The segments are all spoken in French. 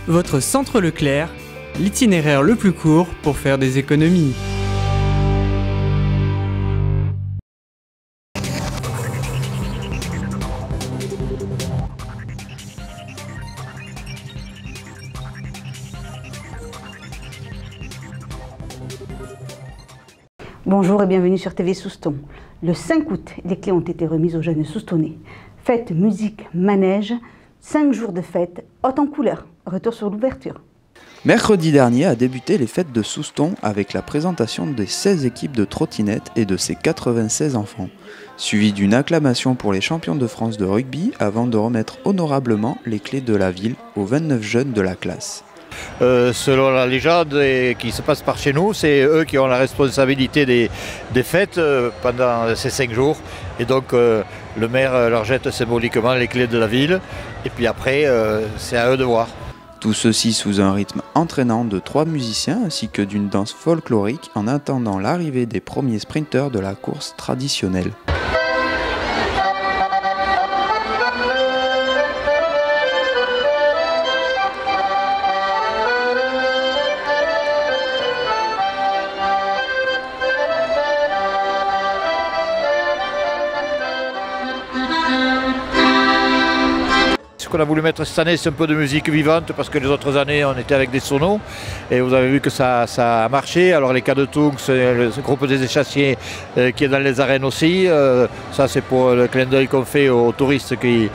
Votre centre Leclerc, l'itinéraire le plus court pour faire des économies. Bonjour et bienvenue sur TV Souston. Le 5 août, les clés ont été remises aux jeunes Soustonnais. Fête, musique, manège, 5 jours de fête, haute en couleur. Retour sur l'ouverture. Mercredi dernier a débuté les fêtes de Souston avec la présentation des 16 équipes de trottinettes et de ses 96 enfants, suivi d'une acclamation pour les champions de France de rugby avant de remettre honorablement les clés de la ville aux 29 jeunes de la classe. Selon la légende qui se passe par chez nous, c'est eux qui ont la responsabilité des fêtes pendant ces 5 jours. Et donc le maire leur jette symboliquement les clés de la ville. Et puis après, c'est à eux de voir. Tout ceci sous un rythme entraînant de 3 musiciens ainsi que d'une danse folklorique en attendant l'arrivée des premiers sprinteurs de la course traditionnelle. Ce qu'on a voulu mettre cette année, c'est un peu de musique vivante parce que les autres années, on était avec des sonos et vous avez vu que ça a marché. Alors les cas de Tunks, le groupe des échassiers qui est dans les arènes aussi, ça c'est pour le clin d'œil qu'on fait aux touristes qui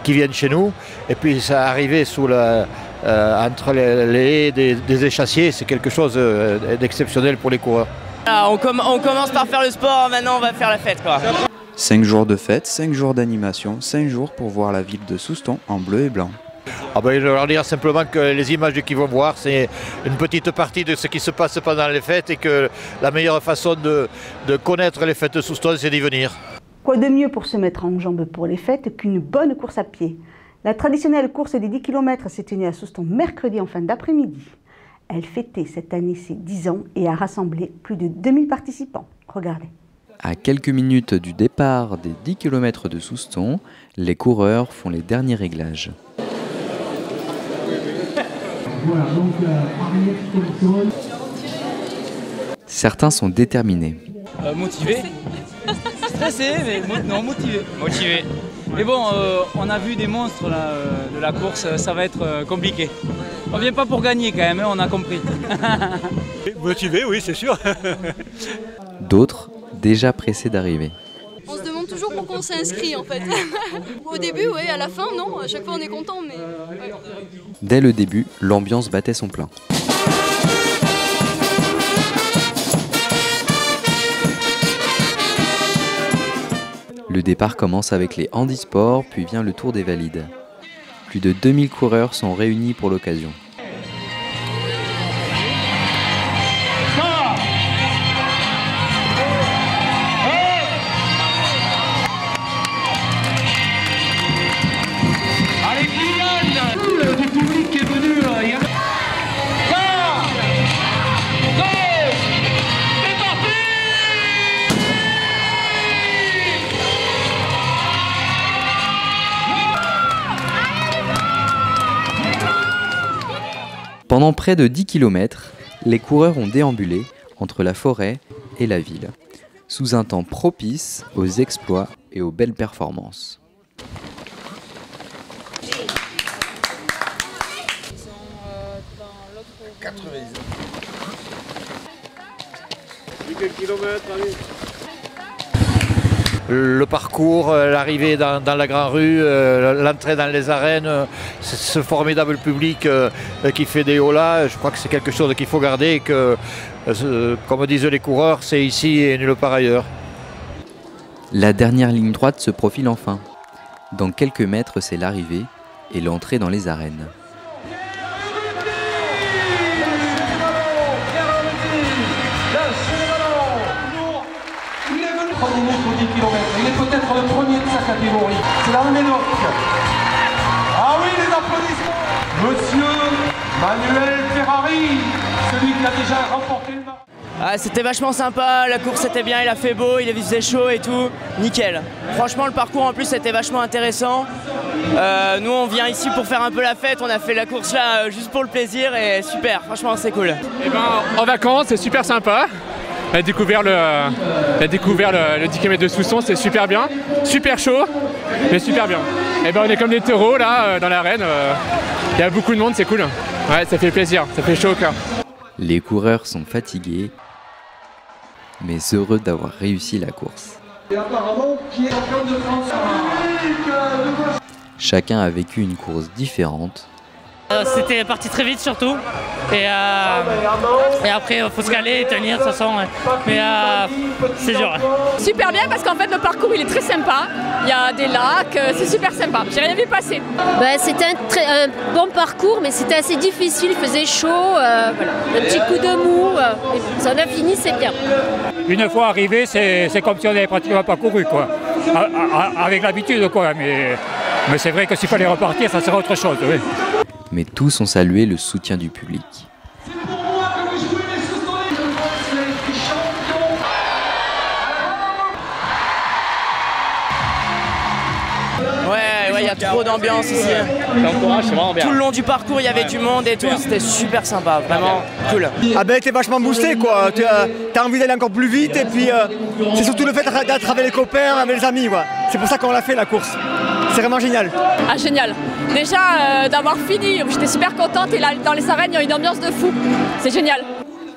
viennent chez nous. Et puis ça arrivé sous entre les haies des échassiers, c'est quelque chose d'exceptionnel pour les coureurs. Voilà, on commence par faire le sport, maintenant on va faire la fête, quoi. 5 jours de fête, 5 jours d'animation, 5 jours pour voir la ville de Souston en bleu et blanc. Je vais leur dire simplement que les images qu'ils vont voir, c'est une petite partie de ce qui se passe pendant les fêtes et que la meilleure façon de connaître les fêtes de Souston, c'est d'y venir. Quoi de mieux pour se mettre en jambes pour les fêtes qu'une bonne course à pied? La traditionnelle course des 10 km s'est tenue à Souston mercredi en fin d'après-midi. Elle fêtait cette année ses 10 ans et a rassemblé plus de 2000 participants. Regardez. À quelques minutes du départ des 10 km de Souston, les coureurs font les derniers réglages. Certains sont déterminés. Motivé. Stressé, mais non, motivé. Motivé. Mais bon, on a vu des monstres là, de la course, ça va être compliqué. On vient pas pour gagner quand même, hein, on a compris. Motivé, oui, c'est sûr. D'autres, déjà pressés d'arriver. On se demande toujours pourquoi on s'est inscrit en fait. Au début, oui, à la fin, non. À chaque fois, on est content, mais... Ouais. Dès le début, l'ambiance battait son plein. Le départ commence avec les handisports, puis vient le tour des valides. Plus de 2000 coureurs sont réunis pour l'occasion. Pendant près de 10 km, les coureurs ont déambulé entre la forêt et la ville, sous un temps propice aux exploits et aux belles performances. Le parcours, l'arrivée dans la grande rue, l'entrée dans les arènes, ce formidable public qui fait des holas, je crois que c'est quelque chose qu'il faut garder et que, comme disent les coureurs, c'est ici et nulle part ailleurs. La dernière ligne droite se profile enfin. Dans quelques mètres, c'est l'arrivée et l'entrée dans les arènes. Il est peut-être le premier de sa catégorie. C'est la Médoc. Ah oui, les applaudissements. Monsieur Manuel Ferrari, celui qui a déjà remporté le match. Ah, c'était vachement sympa, la course était bien, il a fait beau, il faisait chaud et tout, nickel. Franchement le parcours en plus était vachement intéressant Nous on vient ici pour faire un peu la fête, on a fait la course là juste pour le plaisir et super, franchement c'est cool. Et ben, en vacances c'est super sympa. On a découvert le 10 km de Souston, c'est super bien, super chaud, mais super bien. Et ben on est comme des taureaux là dans l'arène, il y a beaucoup de monde, c'est cool. Ouais, ça fait plaisir, ça fait chaud au cœur. Les coureurs sont fatigués, mais heureux d'avoir réussi la course. Chacun a vécu une course différente. C'était parti très vite surtout. Et après, il faut se caler et tenir de toute façon. Mais c'est dur. Super bien parce qu'en fait, le parcours il est très sympa. Il y a des lacs, c'est super sympa. J'ai rien vu passer. C'était un bon parcours, mais c'était assez difficile. Il faisait chaud. Voilà. Un petit coup de mou. Et ça en a fini, c'est bien. Une fois arrivé, c'est comme si on n'avait pratiquement pas couru, quoi. Avec l'habitude, quoi. Mais c'est vrai que s'il fallait repartir, ça serait autre chose. Oui. Mais tous ont salué le soutien du public. Ouais, il y a trop d'ambiance ici. Tout le long du parcours, il y avait du monde et tout, c'était super sympa, vraiment cool. Ah ben t'es vachement boosté quoi, t'as envie d'aller encore plus vite et puis c'est surtout le fait d'être avec les copains, avec les amis quoi. C'est pour ça qu'on l'a fait la course. C'est vraiment génial. Ah génial. Déjà d'avoir fini, j'étais super contente et là dans les arènes il y a une ambiance de fou. C'est génial.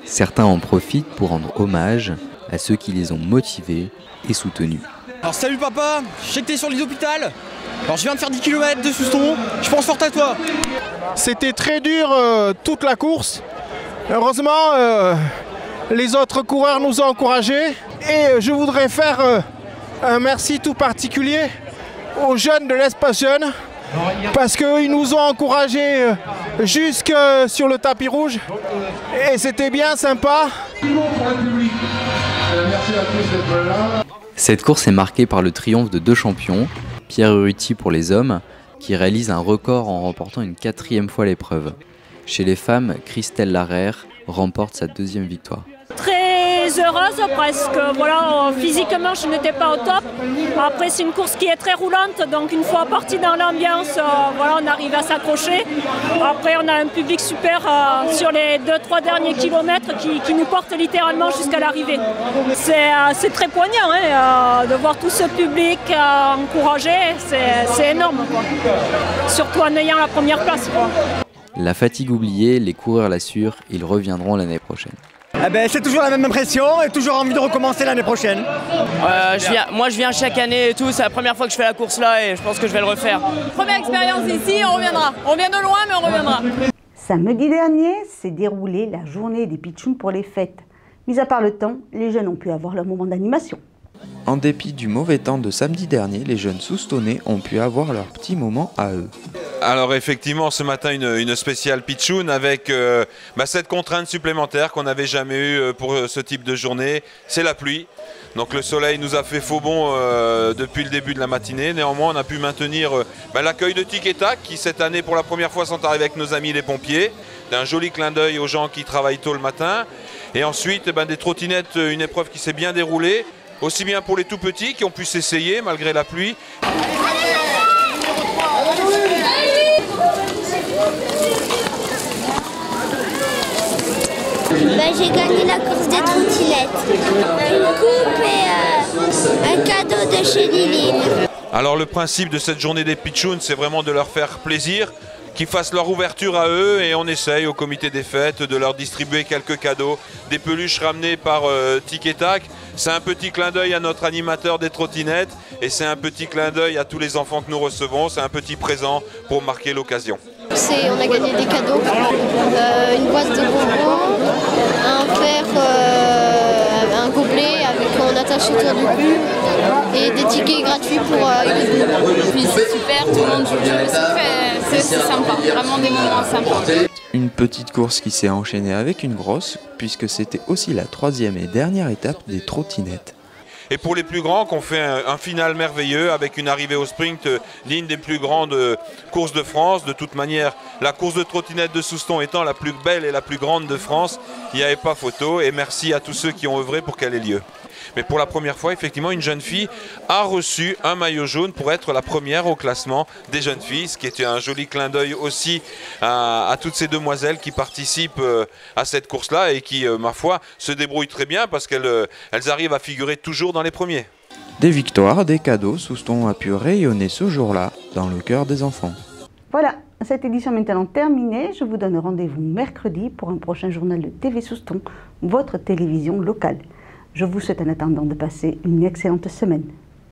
Certains en profitent pour rendre hommage à ceux qui les ont motivés et soutenus. Alors salut papa, je sais que t'es sur l'île d'hôpital. Alors je viens de faire 10 km de Souston, je pense fort à toi. C'était très dur toute la course. Heureusement, les autres coureurs nous ont encouragés. Et je voudrais faire un merci tout particulier aux jeunes de l'Espace Jeune. Parce qu'ils nous ont encouragés jusque sur le tapis rouge. Et c'était bien sympa. Cette course est marquée par le triomphe de deux champions, Pierre Urruti pour les hommes, qui réalise un record en remportant une 4e fois l'épreuve. Chez les femmes, Christelle Larère remporte sa 2e victoire. Très heureuse presque. Voilà, physiquement je n'étais pas au top. Après c'est une course qui est très roulante, donc une fois parti dans l'ambiance, voilà, on arrive à s'accrocher. Après on a un public super sur les 2-3 derniers kilomètres qui nous porte littéralement jusqu'à l'arrivée. C'est très poignant de voir tout ce public encouragé, c'est énorme quoi. Surtout en ayant la première place quoi. La fatigue oubliée, les coureurs l'assurent, ils reviendront l'année prochaine. Eh ben, c'est toujours la même impression et toujours envie de recommencer l'année prochaine. Moi je viens chaque année et tout, c'est la première fois que je fais la course là et je pense que je vais le refaire. Première expérience ici, on reviendra. On vient de loin mais on reviendra. Samedi dernier s'est déroulée la journée des pitchouns pour les fêtes. Mis à part le temps, les jeunes ont pu avoir leur moment d'animation. En dépit du mauvais temps de samedi dernier, les jeunes soustonnais ont pu avoir leur petit moment à eux. Alors effectivement, ce matin, une spéciale pitchoun avec cette contrainte supplémentaire qu'on n'avait jamais eue pour ce type de journée, c'est la pluie. Donc le soleil nous a fait faux bond depuis le début de la matinée. Néanmoins, on a pu maintenir l'accueil de Tic et Tac qui cette année pour la première fois sont arrivés avec nos amis les pompiers. Un joli clin d'œil aux gens qui travaillent tôt le matin. Et ensuite, des trottinettes, une épreuve qui s'est bien déroulée. Aussi bien pour les tout petits qui ont pu s'essayer malgré la pluie. J'ai gagné la course des trottinettes. Une coupe et un cadeau de chez Liline. Alors le principe de cette journée des pitchouns, c'est vraiment de leur faire plaisir, qu'ils fassent leur ouverture à eux et on essaye au comité des fêtes de leur distribuer quelques cadeaux, des peluches ramenées par Tic et Tac. C'est un petit clin d'œil à notre animateur des trottinettes et c'est un petit clin d'œil à tous les enfants que nous recevons. C'est un petit présent pour marquer l'occasion. On a gagné des cadeaux, une boîte de bonbons, un verre, un gobelet avec on attache autour du cou et des tickets gratuits pour Puis c'est super, tout le monde joue le jeu, c'est sympa, vraiment des moments sympas. Une petite course qui s'est enchaînée avec une grosse, puisque c'était aussi la 3e et dernière étape des trottinettes. Et pour les plus grands, qu'on fait un final merveilleux avec une arrivée au sprint, l'une des plus grandes courses de France. De toute manière, La course de trottinette de Souston étant la plus belle et la plus grande de France, il n'y avait pas photo. Et merci à tous ceux qui ont œuvré pour qu'elle ait lieu. Mais pour la première fois, effectivement, une jeune fille a reçu un maillot jaune pour être la première au classement des jeunes filles, ce qui était un joli clin d'œil aussi à toutes ces demoiselles qui participent à cette course-là et qui, ma foi, se débrouillent très bien parce qu'elles arrivent à figurer toujours dans les premiers. Des victoires, des cadeaux, Souston a pu rayonner ce jour-là dans le cœur des enfants. Voilà, cette édition est maintenant terminée. Je vous donne rendez-vous mercredi pour un prochain journal de TV Souston, votre télévision locale. Je vous souhaite en attendant de passer une excellente semaine.